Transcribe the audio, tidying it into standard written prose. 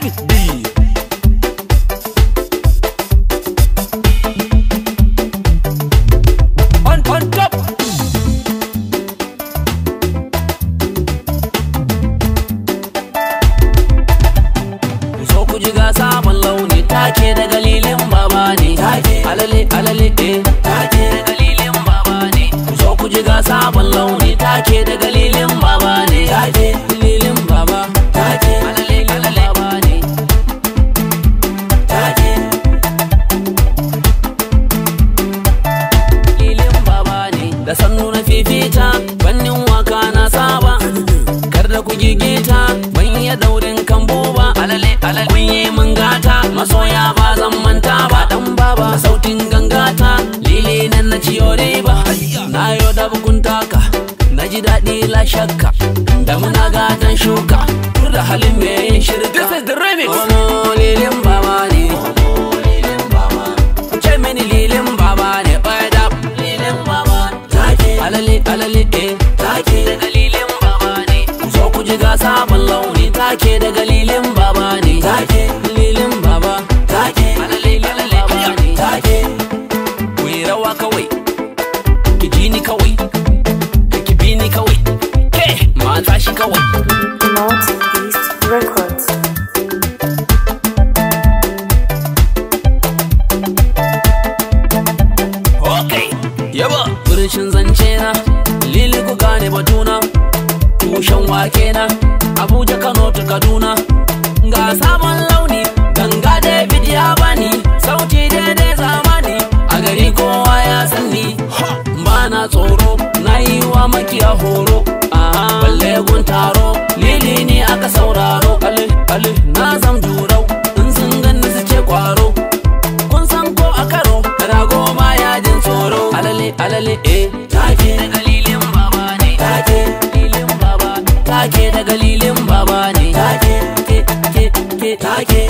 David D. On top. So ku ji ga sabon launi take da galilin baba ne. Alale alale take da galilin baba ne. So ku ji ga sabon launi take da galilin baba ne. Galilin baba alale alale baba ne. Galilin baba ne. Da sannu na fifita fannin waka na saba. Kar da ku gigita ban iya daurin kambo ba. Alale alale kun yi mun gata masoya ba zan manta ba. Dan baba sautin gangata lili nan na ciyo riba. Na yo da bukun taka na ji daɗi la shakka da muna gatan shuka tur da halin me yin shirka. This is the remix. Omo lilin baba ne. Ce mini lilin baba ne. Word up lilin baba alale alale take daga lilin baba ne. So ku ji ga sabon launi take daga lilin baba ne. Lilin baba alale alale baba ne. Ku yi rawa kawai ki ji ni kawai ki bi ni kawai ke mata shi kawai. Northeast Records. Okay, yaba furshin zance na lili ku gane batuna tushen wake na Abuja Kano ta Kaduna ga sabon launi ganga David ya bani sauti daidai zamani a gari kowa ya sanni ba na tsoro na yi wa makiya horo balle gun taro lili ne aka sauraro ale na zam durau in sun ganni su ce kwaro kun san ko a karo rago ma ya jin tsoro alale alale take da galilin baba ne. Lilin baba take da galilin baba ne. Take